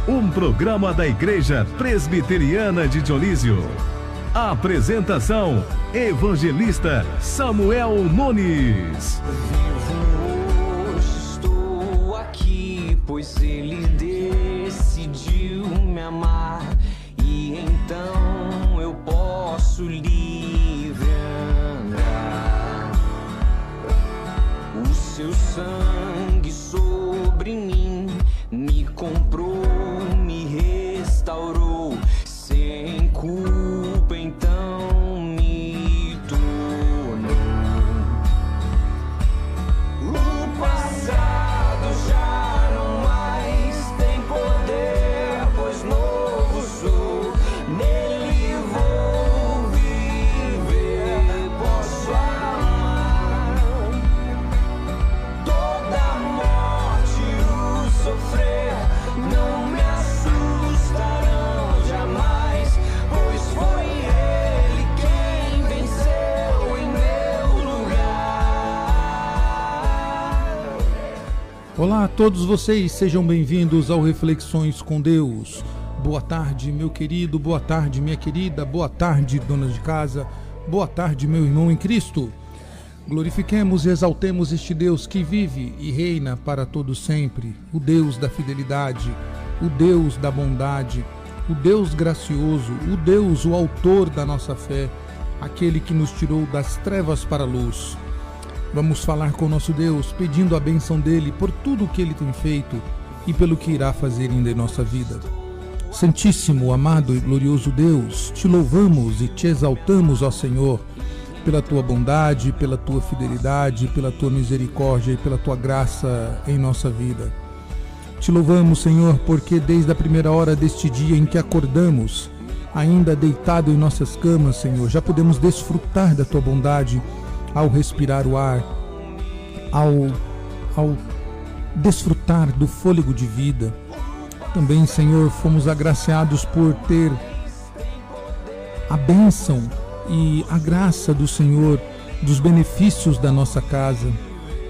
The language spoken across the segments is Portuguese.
um programa da Igreja Presbiteriana de Dionísio. Apresentação: Evangelista Samuel Nunes. Hoje estou aqui, pois Ele decidiu me amar, e então eu posso livre andar. O seu sangue sobre mim me comprou, me restaurou, sem culpa então me tornou. O passado já não mais tem poder, pois novo sou, nele vou viver, posso amar. Toda morte o sofrer não me assustarão jamais, pois foi Ele quem venceu em meu lugar. Olá a todos vocês, sejam bem-vindos ao Reflexões com Deus. Boa tarde, meu querido, boa tarde, minha querida, boa tarde, dona de casa, boa tarde, meu irmão em Cristo. Glorifiquemos e exaltemos este Deus que vive e reina para todo sempre, o Deus da fidelidade, o Deus da bondade, o Deus gracioso, o Deus, o autor da nossa fé, aquele que nos tirou das trevas para a luz. Vamos falar com o nosso Deus, pedindo a bênção dele por tudo o que ele tem feito e pelo que irá fazer ainda em nossa vida. Santíssimo, amado e glorioso Deus, te louvamos e te exaltamos, ó Senhor, pela tua bondade, pela tua fidelidade, pela tua misericórdia e pela tua graça em nossa vida. Te louvamos, Senhor, porque desde a primeira hora deste dia em que acordamos, ainda deitado em nossas camas, Senhor, já podemos desfrutar da tua bondade ao respirar o ar, ao desfrutar do fôlego de vida. Também, Senhor, fomos agraciados por ter a bênção e a graça do Senhor, dos benefícios da nossa casa,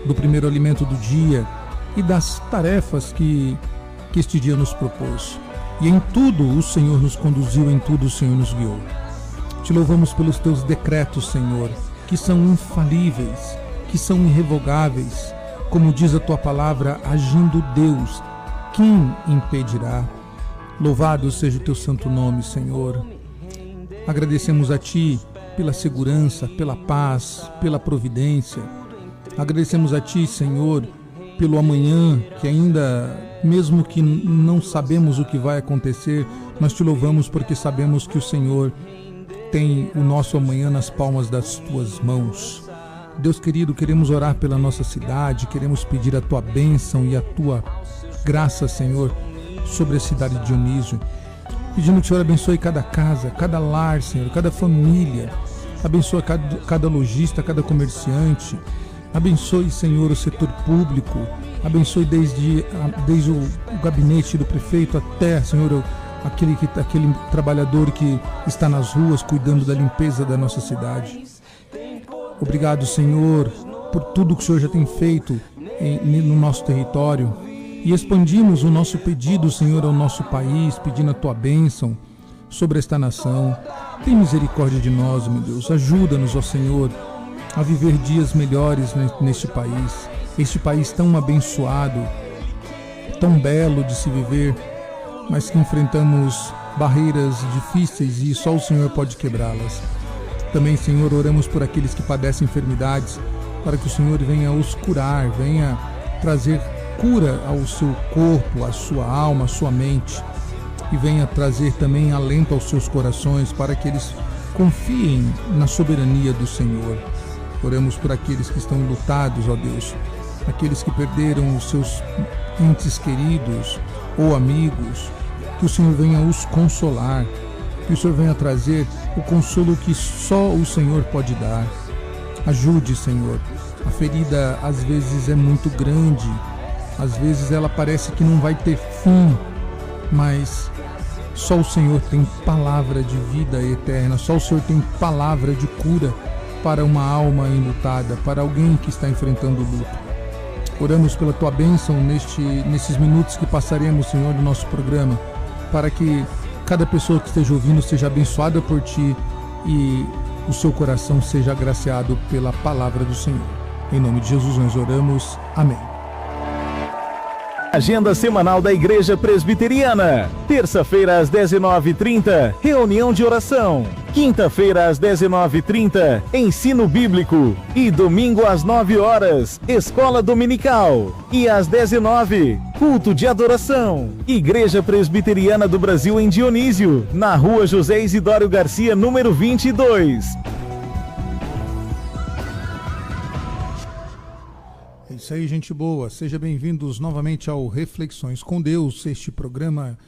do primeiro alimento do dia e das tarefas que este dia nos propôs. E em tudo o Senhor nos conduziu, em tudo o Senhor nos guiou. Te louvamos pelos teus decretos, Senhor, que são infalíveis, que são irrevogáveis. Como diz a tua palavra, agindo Deus, quem impedirá? Louvado seja o teu santo nome, Senhor. Agradecemos a ti pela segurança, pela paz, pela providência. Agradecemos a ti, Senhor, pelo amanhã, que ainda, mesmo que não sabemos o que vai acontecer, nós te louvamos porque sabemos que o Senhor tem o nosso amanhã nas palmas das tuas mãos. Deus querido, queremos orar pela nossa cidade, queremos pedir a tua bênção e a tua graça, Senhor, sobre a cidade de Dionísio. Pedindo que o Senhor abençoe cada casa, cada lar, Senhor, cada família. Abençoe cada lojista, cada comerciante. Abençoe, Senhor, o setor público. Abençoe desde o gabinete do prefeito até, Senhor, aquele trabalhador que está nas ruas cuidando da limpeza da nossa cidade. Obrigado, Senhor, por tudo que o Senhor já tem feito no nosso território. E expandimos o nosso pedido, Senhor, ao nosso país, pedindo a tua bênção sobre esta nação. Tem misericórdia de nós, meu Deus. Ajuda-nos, ó Senhor, a viver dias melhores neste país. Este país tão abençoado, tão belo de se viver, mas que enfrentamos barreiras difíceis e só o Senhor pode quebrá-las. Também, Senhor, oramos por aqueles que padecem enfermidades, para que o Senhor venha os curar, venha trazer cura ao seu corpo, à sua alma, à sua mente, e venha trazer também alento aos seus corações, para que eles confiem na soberania do Senhor. Oramos por aqueles que estão lutados, ó Deus, aqueles que perderam os seus entes queridos ou amigos, que o Senhor venha os consolar, que o Senhor venha trazer o consolo que só o Senhor pode dar. Ajude, Senhor. A ferida às vezes é muito grande, às vezes ela parece que não vai ter fim, mas só o Senhor tem palavra de vida eterna, só o Senhor tem palavra de cura para uma alma enlutada, para alguém que está enfrentando luto. Oramos pela tua bênção nesses minutos que passaremos, Senhor, do nosso programa, para que cada pessoa que esteja ouvindo seja abençoada por ti e o seu coração seja agraciado pela palavra do Senhor. Em nome de Jesus nós oramos. Amém. Agenda semanal da Igreja Presbiteriana. Terça-feira às 19h30, reunião de oração. Quinta-feira às 19h30, ensino bíblico. E domingo às 9 horas, escola dominical. E às 19h, culto de adoração. Igreja Presbiteriana do Brasil em Dionísio, na rua José Isidório Garcia, número 22. É isso aí, gente boa. Sejam bem-vindos novamente ao Reflexões com Deus, este programa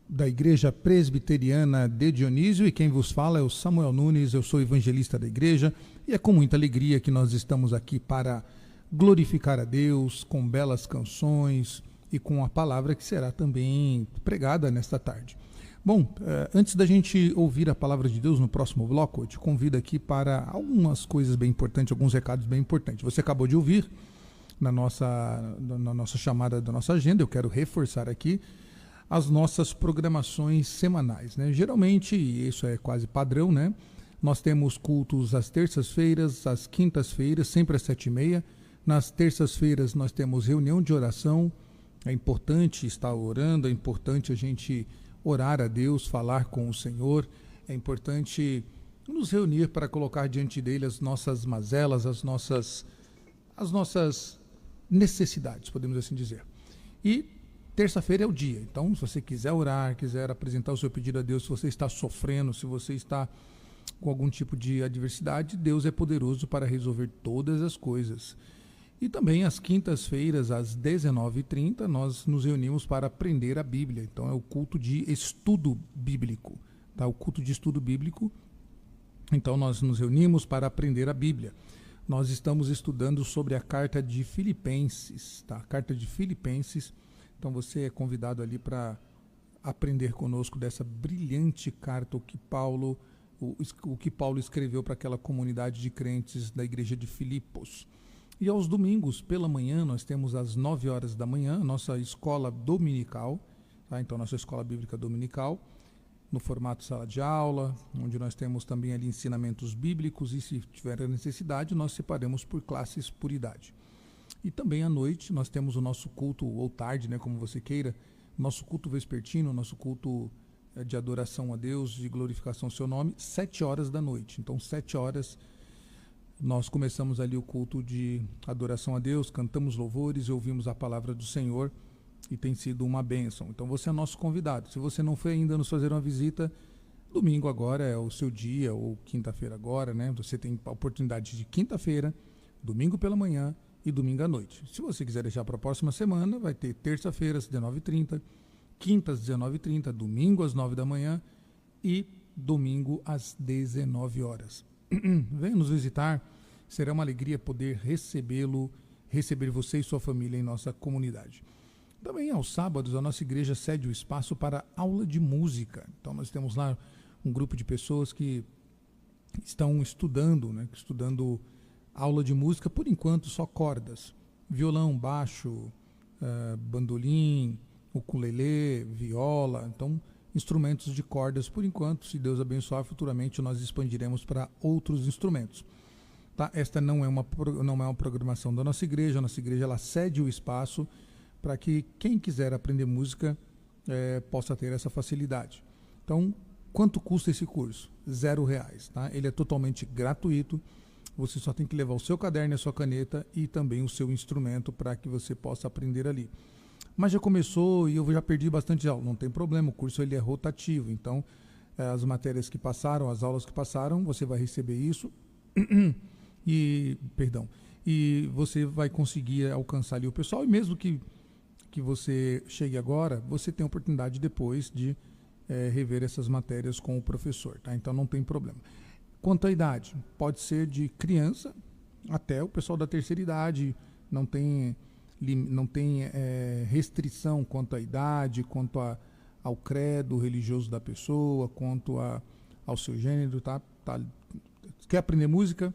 da Igreja Presbiteriana de Dionísio, e quem vos fala é o Samuel Nunes. Eu sou evangelista da igreja e é com muita alegria que nós estamos aqui para glorificar a Deus com belas canções e com a palavra que será também pregada nesta tarde. Bom, antes da gente ouvir a palavra de Deus no próximo bloco, eu te convido aqui para algumas coisas bem importantes, alguns recados bem importantes. Você acabou de ouvir na nossa chamada da nossa agenda. Eu quero reforçar aqui as nossas programações semanais, né? Geralmente, e isso é quase padrão, né? Nós temos cultos às terças-feiras, às quintas-feiras, sempre às 7h30. Nas terças-feiras nós temos reunião de oração. É importante estar orando, é importante a gente orar a Deus, falar com o Senhor. É importante nos reunir para colocar diante dele as nossas mazelas, as nossas necessidades, podemos assim dizer. E terça-feira é o dia. Então, se você quiser orar, quiser apresentar o seu pedido a Deus, se você está sofrendo, se você está com algum tipo de adversidade, Deus é poderoso para resolver todas as coisas. E também às quintas-feiras, às 19h30, nós nos reunimos para aprender a Bíblia. Então, é o culto de estudo bíblico, tá? O culto de estudo bíblico. Então, nós nos reunimos para aprender a Bíblia. Nós estamos estudando sobre a carta de Filipenses, tá? A carta de Filipenses. Então você é convidado ali para aprender conosco dessa brilhante carta, o que Paulo escreveu para aquela comunidade de crentes da igreja de Filipos. E aos domingos, pela manhã, nós temos às 9 horas da manhã, nossa escola dominical, tá? Então nossa escola bíblica dominical, no formato sala de aula, onde nós temos também ali ensinamentos bíblicos, e se tiver a necessidade, nós separamos por classes por idade. E também à noite nós temos o nosso culto, ou tarde, né, como você queira, nosso culto vespertino, nosso culto de adoração a Deus, de glorificação ao seu nome, 7 horas da noite. Então 7 horas nós começamos ali o culto de adoração a Deus, cantamos louvores e ouvimos a palavra do Senhor, e tem sido uma bênção. Então você é nosso convidado. Se você não foi ainda nos fazer uma visita, domingo agora é o seu dia, ou quinta-feira agora, né? Você tem a oportunidade de quinta-feira, domingo pela manhã e domingo à noite. Se você quiser deixar para a próxima semana, vai ter terça-feira às 19h30, quinta às 19h30, domingo às 9 da manhã e domingo às 19 horas. Venha nos visitar, será uma alegria poder receber você e sua família em nossa comunidade. Também aos sábados a nossa igreja cede o espaço para aula de música. Então nós temos lá um grupo de pessoas que estão estudando, né? Estudando aula de música, por enquanto só cordas, violão, baixo, bandolim, ukulele, viola, então instrumentos de cordas por enquanto. Se Deus abençoar, futuramente nós expandiremos para outros instrumentos. Tá? Esta não é uma programação da nossa igreja. A nossa igreja ela cede o espaço para que quem quiser aprender música possa ter essa facilidade. Então, quanto custa esse curso? R$0, tá? Ele é totalmente gratuito. Você só tem que levar o seu caderno e a sua caneta e também o seu instrumento para que você possa aprender ali. Mas já começou e eu já perdi bastante aula. Não tem problema, o curso ele é rotativo. Então, as matérias que passaram, as aulas que passaram, você vai receber isso e você vai conseguir alcançar ali o pessoal. E mesmo que você chegue agora, você tem a oportunidade depois de rever essas matérias com o professor, tá? Então não tem problema. Quanto à idade, pode ser de criança até o pessoal da terceira idade, não tem restrição quanto à idade, quanto ao credo religioso da pessoa, quanto ao seu gênero, tá? Quer aprender música?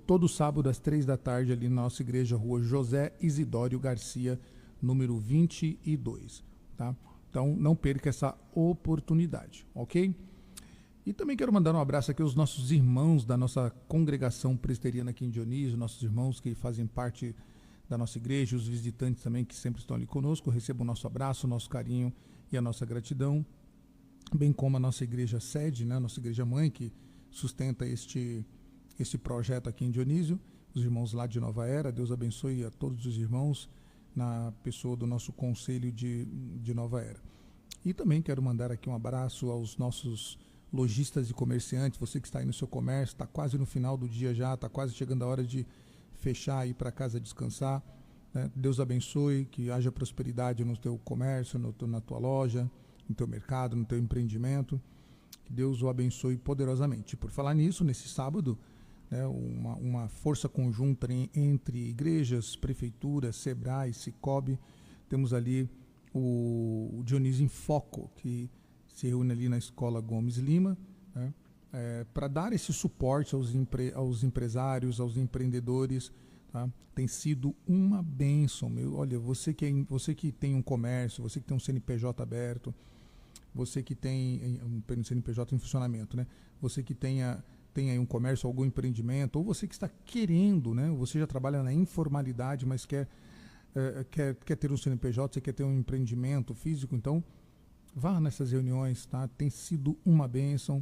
todo sábado às 3 da tarde ali na nossa igreja, Rua José Isidório Garcia, número 22, tá? Então não perca essa oportunidade, ok? E também quero mandar um abraço aqui aos nossos irmãos da nossa congregação presbiteriana aqui em Dionísio, nossos irmãos que fazem parte da nossa igreja, os visitantes também que sempre estão ali conosco. Recebam o nosso abraço, o nosso carinho e a nossa gratidão, bem como a nossa igreja sede, né, a nossa igreja mãe, que sustenta este projeto aqui em Dionísio, os irmãos lá de Nova Era. Deus abençoe a todos os irmãos na pessoa do nosso conselho de Nova Era. E também quero mandar aqui um abraço aos nossos lojistas e comerciantes, você que está aí no seu comércio, está quase no final do dia já, está quase chegando a hora de fechar e ir para casa descansar, né? Deus abençoe, que haja prosperidade no teu comércio, na tua loja, no teu mercado, no teu empreendimento, que Deus o abençoe poderosamente. Por falar nisso, nesse sábado, né, uma força conjunta entre igrejas, prefeituras, Sebrae, Sicob, temos ali o Dionísio em Foco, que se reúne ali na Escola Gomes Lima, né, para dar esse suporte aos empresários, aos empreendedores, tá? Tem sido uma bênção. Olha, você que tem um comércio, você que tem um CNPJ aberto, você que tem um CNPJ em funcionamento, né? Você que tem aí um comércio, algum empreendimento, ou você que está querendo, né? Você já trabalha na informalidade, mas quer ter um CNPJ, você quer ter um empreendimento físico, então vá nessas reuniões, tá? Tem sido uma bênção.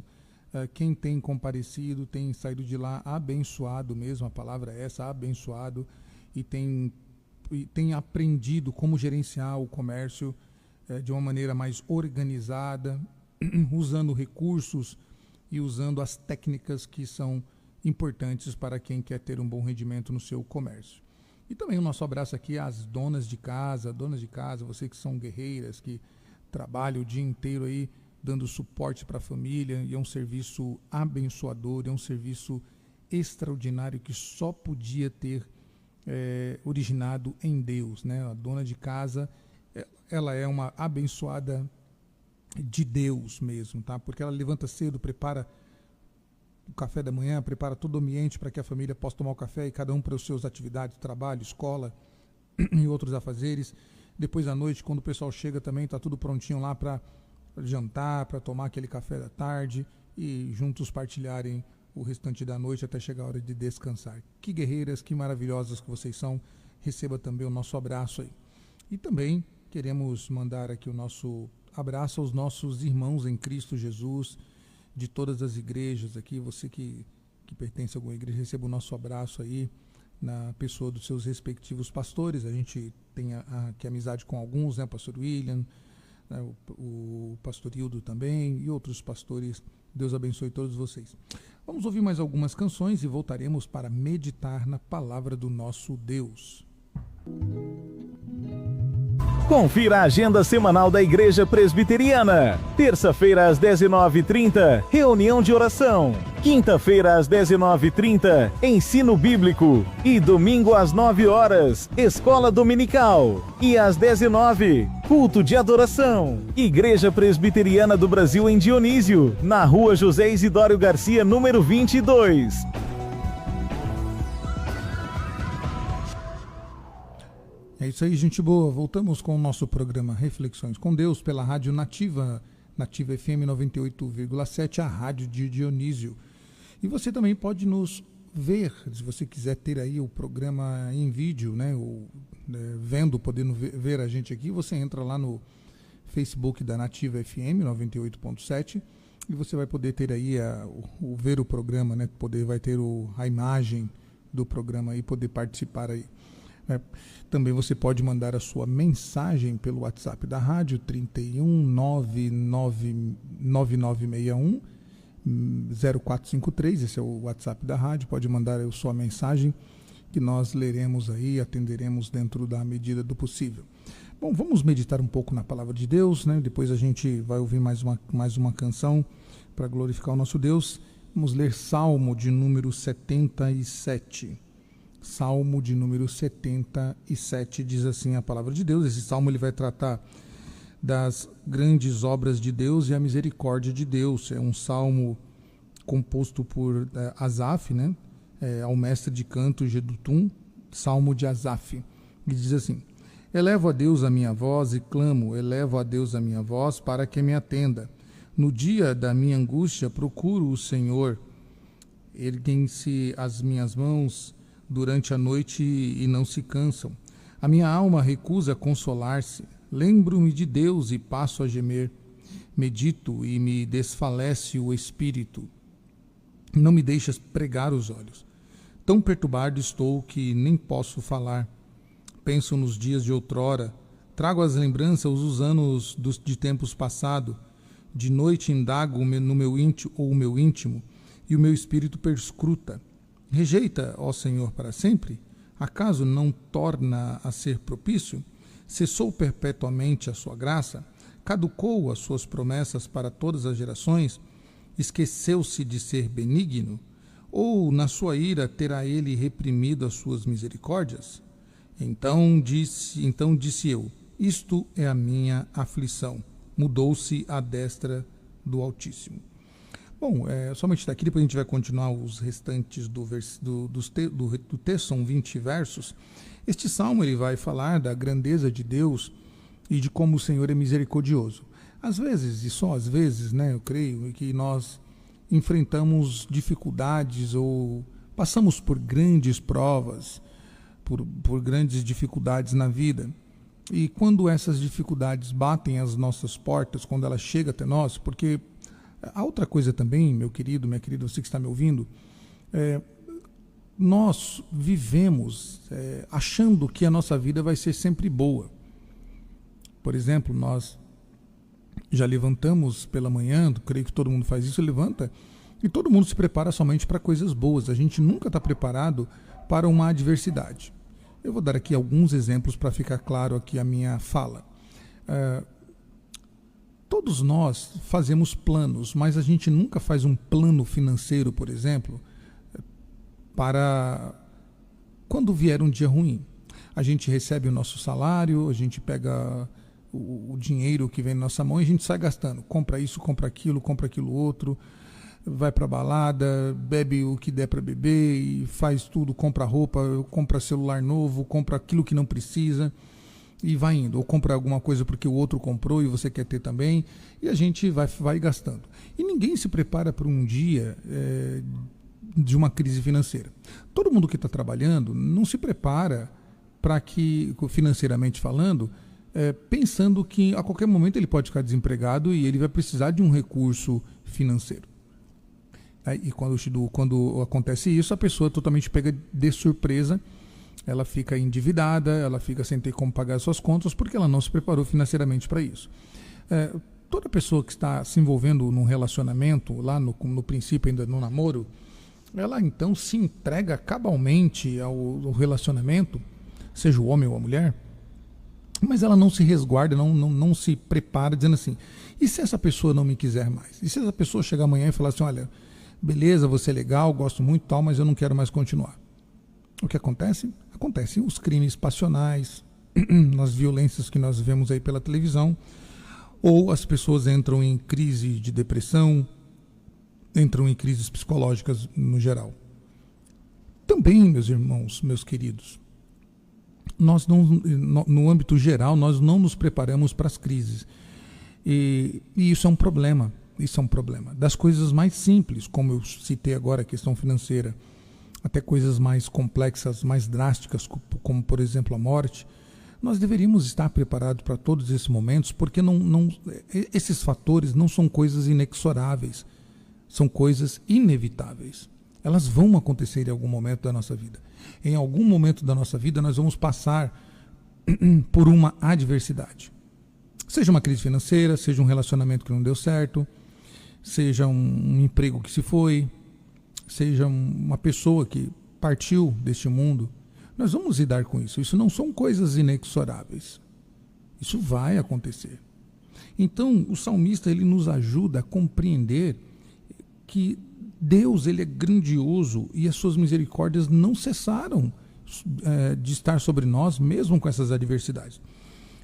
Quem tem comparecido tem saído de lá abençoado mesmo, a palavra é essa, abençoado, e tem aprendido como gerenciar o comércio de uma maneira mais organizada, usando recursos e usando as técnicas que são importantes para quem quer ter um bom rendimento no seu comércio. E também o nosso abraço aqui às donas de casa, vocês que são guerreiras, que trabalham o dia inteiro aí, dando suporte para a família, e é um serviço abençoador, é um serviço extraordinário que só podia ter originado em Deus, né? A dona de casa, ela é uma abençoada de Deus mesmo, tá? Porque ela levanta cedo, prepara o café da manhã, prepara todo o ambiente para que a família possa tomar o café, e cada um para as suas atividades, trabalho, escola e outros afazeres. Depois à noite, quando o pessoal chega também, está tudo prontinho lá para jantar, para tomar aquele café da tarde e juntos partilharem o restante da noite até chegar a hora de descansar. Que guerreiras, que maravilhosas que vocês são. Receba também o nosso abraço aí. E também queremos mandar aqui o nosso abraço aos nossos irmãos em Cristo Jesus, de todas as igrejas aqui. Você que pertence a alguma igreja, receba o nosso abraço aí na pessoa dos seus respectivos pastores. A gente tem aqui amizade com alguns, né? O pastor William, né? O pastor Hildo também, e outros pastores. Deus abençoe todos vocês. Vamos ouvir mais algumas canções e voltaremos para meditar na palavra do nosso Deus. Confira a agenda semanal da Igreja Presbiteriana. Terça-feira às 19h30, reunião de oração. Quinta-feira às 19h30, ensino bíblico. E domingo às 9 horas, escola dominical. E às 19h, culto de adoração. Igreja Presbiteriana do Brasil em Dionísio, na Rua José Isidório Garcia, número 22. É isso aí, gente boa. Voltamos com o nosso programa Reflexões com Deus pela Rádio Nativa, Nativa FM 98,7, a rádio de Dionísio. E você também pode nos ver, se você quiser ter aí o programa em vídeo, né, podendo ver a gente aqui, você entra lá no Facebook da Nativa FM 98,7 e você vai poder ter aí ver o programa, né, vai ter a imagem do programa e poder participar aí. Também você pode mandar a sua mensagem pelo WhatsApp da rádio 3199961 0453, esse é o WhatsApp da rádio. Pode mandar a sua mensagem que nós leremos aí, atenderemos dentro da medida do possível. Bom, vamos meditar um pouco na palavra de Deus, né? Depois a gente vai ouvir mais uma canção para glorificar o nosso Deus. Vamos ler Salmo de número 77. Salmo de número 77, diz assim a palavra de Deus. Esse salmo ele vai tratar das grandes obras de Deus e a misericórdia de Deus. É um salmo composto por Asaf, né? ao mestre de canto Jedutum, Salmo de Asaf, e diz assim: elevo a Deus a minha voz e clamo, elevo a Deus a minha voz para que me atenda. No dia da minha angústia procuro o Senhor. Erguem-se as minhas mãos durante a noite e não se cansam. A minha alma recusa consolar-se. Lembro-me de Deus e passo a gemer. Medito e me desfalece o espírito. Não me deixas pregar os olhos. Tão perturbado estou que nem posso falar. Penso nos dias de outrora. Trago às lembranças os anos de tempos passados. De noite indago no meu íntimo, e o meu espírito perscruta. Rejeita, ó Senhor, para sempre? Acaso não torna a ser propício? Cessou perpetuamente a sua graça? Caducou as suas promessas para todas as gerações? Esqueceu-se de ser benigno? Ou na sua ira terá ele reprimido as suas misericórdias? Então disse eu: isto é a minha aflição. Mudou-se a destra do Altíssimo. Bom, somente daqui, depois a gente vai continuar os restantes do texto, são 20 versos. Este salmo ele vai falar da grandeza de Deus e de como o Senhor é misericordioso. Às vezes, e só às vezes, eu creio, que nós enfrentamos dificuldades ou passamos por grandes provas, por grandes dificuldades na vida. E quando essas dificuldades batem às nossas portas, quando elas chegam até nós, porque há outra coisa também, meu querido, minha querida, você que está me ouvindo, nós vivemos achando que a nossa vida vai ser sempre boa. Por exemplo, nós já levantamos pela manhã, creio que todo mundo faz isso, levanta, e todo mundo se prepara somente para coisas boas. A gente nunca está preparado para uma adversidade. Eu vou dar aqui alguns exemplos para ficar claro aqui a minha fala. Todos nós fazemos planos, mas a gente nunca faz um plano financeiro, por exemplo, para quando vier um dia ruim. A gente recebe o nosso salário, a gente pega o dinheiro que vem na nossa mão e a gente sai gastando. Compra isso, compra aquilo outro, vai para balada, bebe o que der para beber e faz tudo, compra roupa, compra celular novo, compra aquilo que não precisa e vai indo. Ou compra alguma coisa porque o outro comprou e você quer ter também, e a gente vai gastando. E ninguém se prepara para um dia de uma crise financeira. Todo mundo que está trabalhando não se prepara para que, financeiramente falando, pensando que a qualquer momento ele pode ficar desempregado e ele vai precisar de um recurso financeiro. E quando acontece isso, a pessoa é totalmente pega de surpresa, ela fica endividada, ela fica sem ter como pagar suas contas, porque ela não se preparou financeiramente para isso. Toda pessoa que está se envolvendo num relacionamento, lá no princípio ainda no namoro, ela então se entrega cabalmente ao relacionamento, seja o homem ou a mulher, mas ela não se resguarda, não se prepara, dizendo assim: e se essa pessoa não me quiser mais? E se essa pessoa chegar amanhã e falar assim: olha, beleza, você é legal, gosto muito tal, mas eu não quero mais continuar? O que acontece? Acontecem os crimes passionais, as violências que nós vemos aí pela televisão, ou as pessoas entram em crise de depressão, entram em crises psicológicas no geral. Também, meus irmãos, meus queridos, nós não, no âmbito geral, nós não nos preparamos para as crises. E isso é um problema. Isso é um problema. Das coisas mais simples, como eu citei agora, a questão financeira, até coisas mais complexas, mais drásticas, como por exemplo a morte, nós deveríamos estar preparados para todos esses momentos, porque esses fatores não são coisas inexoráveis, são coisas inevitáveis. Elas vão acontecer em algum momento da nossa vida. Em algum momento da nossa vida nós vamos passar por uma adversidade. Seja uma crise financeira, seja um relacionamento que não deu certo, seja um emprego que se foi, seja uma pessoa que partiu deste mundo. Nós vamos lidar com isso. Isso não são coisas inexoráveis. Isso vai acontecer. Então, o salmista ele nos ajuda a compreender que Deus ele é grandioso e as suas misericórdias não cessaram de estar sobre nós, mesmo com essas adversidades.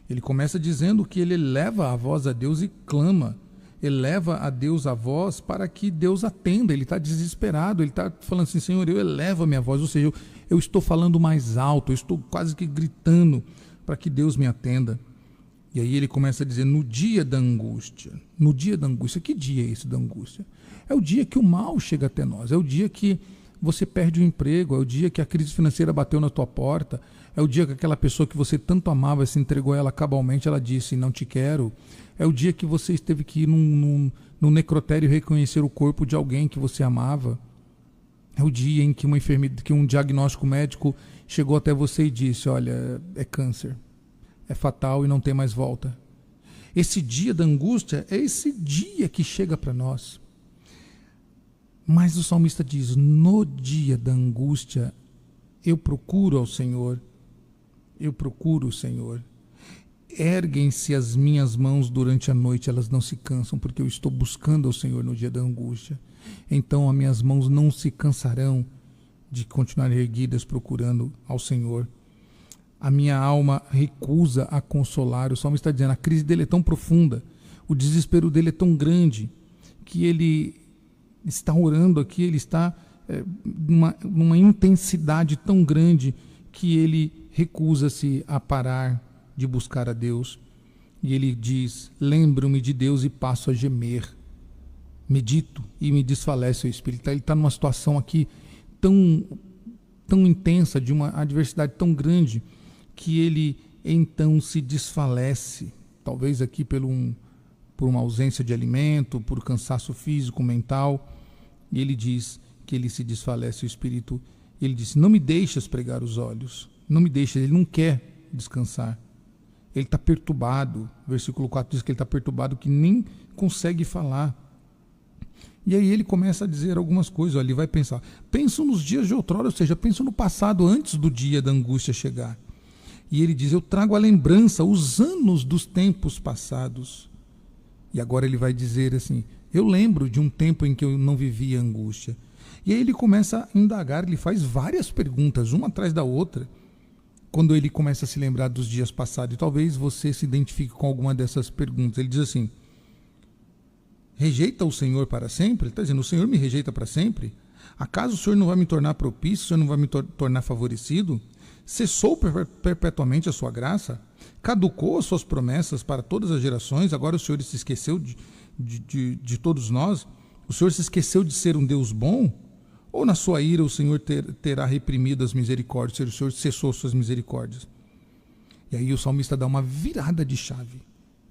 Ele começa dizendo que ele eleva a voz a Deus e clama. eleva a Deus a voz para que Deus atenda. Ele está desesperado, ele está falando assim: Senhor, eu elevo a minha voz, ou seja, eu estou falando mais alto, eu estou quase que gritando para que Deus me atenda. E aí ele começa a dizer: no dia da angústia. No dia da angústia. Que dia é esse da angústia? É o dia que o mal chega até nós, é o dia que você perde o emprego, é o dia que a crise financeira bateu na tua porta, é o dia que aquela pessoa que você tanto amava se entregou a ela cabalmente, ela disse: não te quero. É o dia que você teve que ir num necrotério reconhecer o corpo de alguém que você amava. É o dia em que que um diagnóstico médico chegou até você e disse: olha, é câncer, é fatal e não tem mais volta. Esse dia da angústia é esse dia que chega para nós. Mas o salmista diz: no dia da angústia eu procuro ao Senhor, eu procuro o Senhor. Erguem-se as minhas mãos durante a noite, elas não se cansam, porque eu estou buscando ao Senhor no dia da angústia. Então as minhas mãos não se cansarão de continuar erguidas procurando ao Senhor. A minha alma recusa a consolar. O salmista está dizendo: a crise dele é tão profunda, o desespero dele é tão grande, que ele está orando aqui, ele está numa intensidade tão grande que ele recusa-se a parar de buscar a Deus. E ele diz: lembro-me de Deus e passo a gemer. Medito e me desfalece o espírito. Ele está numa situação aqui tão intensa, de uma adversidade tão grande, que ele então se desfalece, talvez aqui por uma ausência de alimento, por cansaço físico, mental. E ele diz que ele se desfalece o espírito. Ele diz: não me deixas pregar os olhos, não me deixas. Ele não quer descansar, ele está perturbado. Versículo 4 diz que ele está perturbado, que nem consegue falar. E aí ele começa a dizer algumas coisas. Ele vai pensar: penso nos dias de outrora, ou seja, penso no passado, antes do dia da angústia chegar. E ele diz: eu trago a lembrança, os anos dos tempos passados. E agora ele vai dizer assim: eu lembro de um tempo em que eu não vivia angústia. E aí ele começa a indagar, ele faz várias perguntas, uma atrás da outra, quando ele começa a se lembrar dos dias passados. E talvez você se identifique com alguma dessas perguntas. Ele diz assim: rejeita o Senhor para sempre? Ele está dizendo: o Senhor me rejeita para sempre? Acaso o Senhor não vai me tornar propício? O Senhor não vai me tornar favorecido? Cessou perpetuamente a sua graça? Caducou as suas promessas para todas as gerações? Agora o Senhor se esqueceu de todos nós? O Senhor se esqueceu de ser um Deus bom? Ou na sua ira o Senhor terá reprimido as misericórdias? O Senhor cessou suas misericórdias? E aí o salmista dá uma virada de chave.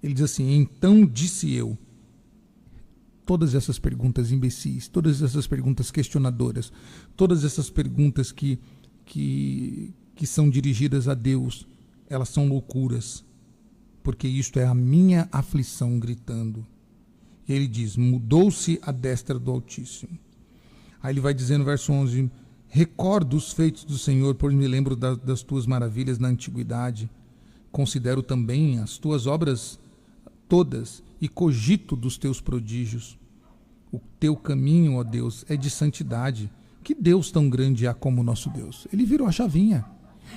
Ele diz assim: então disse eu. Todas essas perguntas imbecis, todas essas perguntas questionadoras, todas essas perguntas que são dirigidas a Deus, elas são loucuras, porque isto é a minha aflição gritando. E ele diz: mudou-se a destra do Altíssimo. Aí ele vai dizer no verso 11: recordo os feitos do Senhor, pois me lembro das tuas maravilhas na antiguidade. Considero também as tuas obras todas e cogito dos teus prodígios. O teu caminho, ó Deus, é de santidade. Que Deus tão grande há como o nosso Deus? Ele virou a chavinha.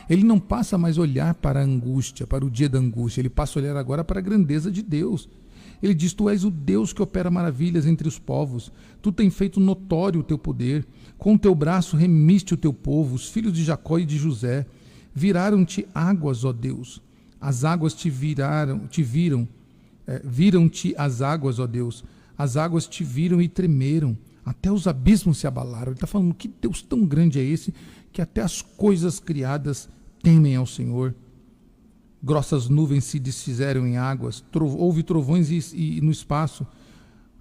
Ele não passa mais a olhar para a angústia, para o dia da angústia. Ele passa a olhar agora para a grandeza de Deus. Ele diz: tu és o Deus que opera maravilhas entre os povos. Tu tens feito notório o teu poder. Com o teu braço remiste o teu povo, os filhos de Jacó e de José. Viraram-te águas, ó Deus. As águas viram-te as águas, ó Deus. As águas te viram e tremeram. Até os abismos se abalaram. Ele está falando: que Deus tão grande é esse, que até as coisas criadas temem ao Senhor. Grossas nuvens se desfizeram em águas, houve trovões e no espaço.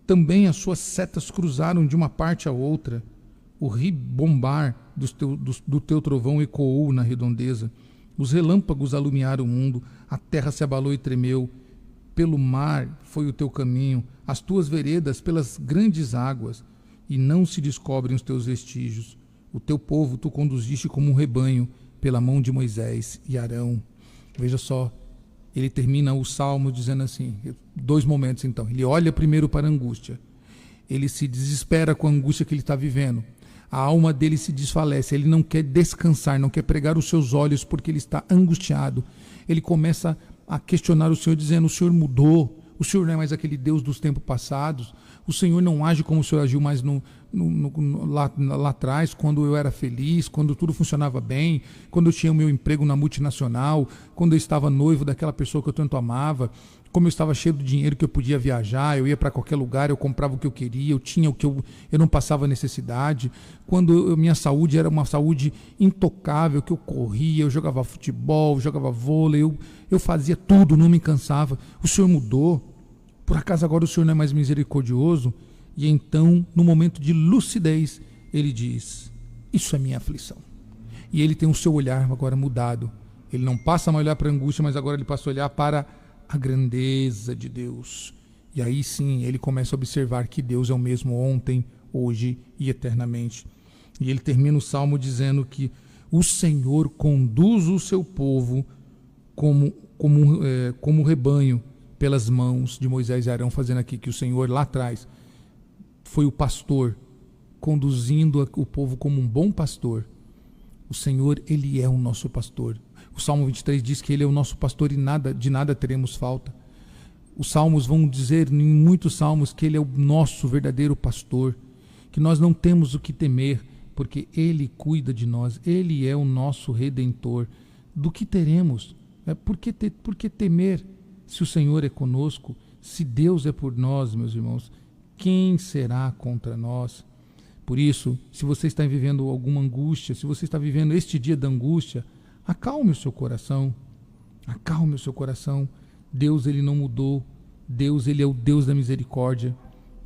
Também as suas setas cruzaram de uma parte a outra. O ribombar do teu trovão ecoou na redondeza. Os relâmpagos alumiaram o mundo. A terra se abalou e tremeu. Pelo mar foi o teu caminho, as tuas veredas pelas grandes águas, e não se descobrem os teus vestígios. O teu povo tu conduziste como um rebanho, pela mão de Moisés e Arão. Veja só, ele termina o salmo dizendo assim, 2 momentos então. Ele olha primeiro para a angústia, ele se desespera com a angústia que ele está vivendo. A alma dele se desfalece, ele não quer descansar, não quer pregar os seus olhos porque ele está angustiado. Ele começa a questionar o Senhor, dizendo: o Senhor mudou, O Senhor não é mais aquele Deus dos tempos passados. O Senhor não age como o Senhor agiu mais lá atrás, quando eu era feliz, quando tudo funcionava bem, quando eu tinha o meu emprego na multinacional, quando eu estava noivo daquela pessoa que eu tanto amava, como eu estava cheio de dinheiro que eu podia viajar, eu ia para qualquer lugar, eu comprava o que eu queria, eu tinha o que eu não passava necessidade, quando minha saúde era uma saúde intocável, que eu corria, eu jogava futebol, jogava vôlei, eu fazia tudo, não me cansava. O Senhor mudou. Por acaso agora o Senhor não é mais misericordioso? E então, no momento de lucidez, ele diz: isso é minha aflição. E ele tem o seu olhar agora mudado. Ele não passa mais a olhar para a angústia, mas agora ele passa a olhar para a grandeza de Deus. E aí sim, ele começa a observar que Deus é o mesmo ontem, hoje e eternamente. E ele termina o salmo dizendo que o Senhor conduz o seu povo como um rebanho pelas mãos de Moisés e Arão, fazendo aqui que o Senhor lá atrás foi o pastor, conduzindo o povo como um bom pastor. O Senhor, ele é o nosso pastor. O Salmo 23 diz que ele é o nosso pastor e de nada teremos falta. Os salmos vão dizer, em muitos salmos, que ele é o nosso verdadeiro pastor, que nós não temos o que temer, porque ele cuida de nós, ele é o nosso redentor. Do que teremos? Por que temer? Se o Senhor é conosco, se Deus é por nós, meus irmãos, quem será contra nós? Por isso, se você está vivendo alguma angústia, se você está vivendo este dia da angústia, acalme o seu coração. Acalme o seu coração. Deus, ele não mudou. Deus, ele é o Deus da misericórdia.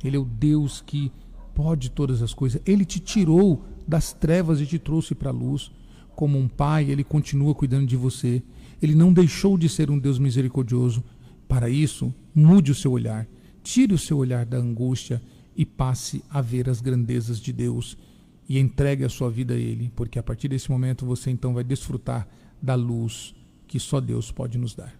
Ele é o Deus que pode todas as coisas. Ele te tirou das trevas e te trouxe para a luz. Como um pai, ele continua cuidando de você. Ele não deixou de ser um Deus misericordioso. Para isso, mude o seu olhar. Tire o seu olhar da angústia e passe a ver as grandezas de Deus e entregue a sua vida a Ele, porque a partir desse momento você então vai desfrutar da luz que só Deus pode nos dar.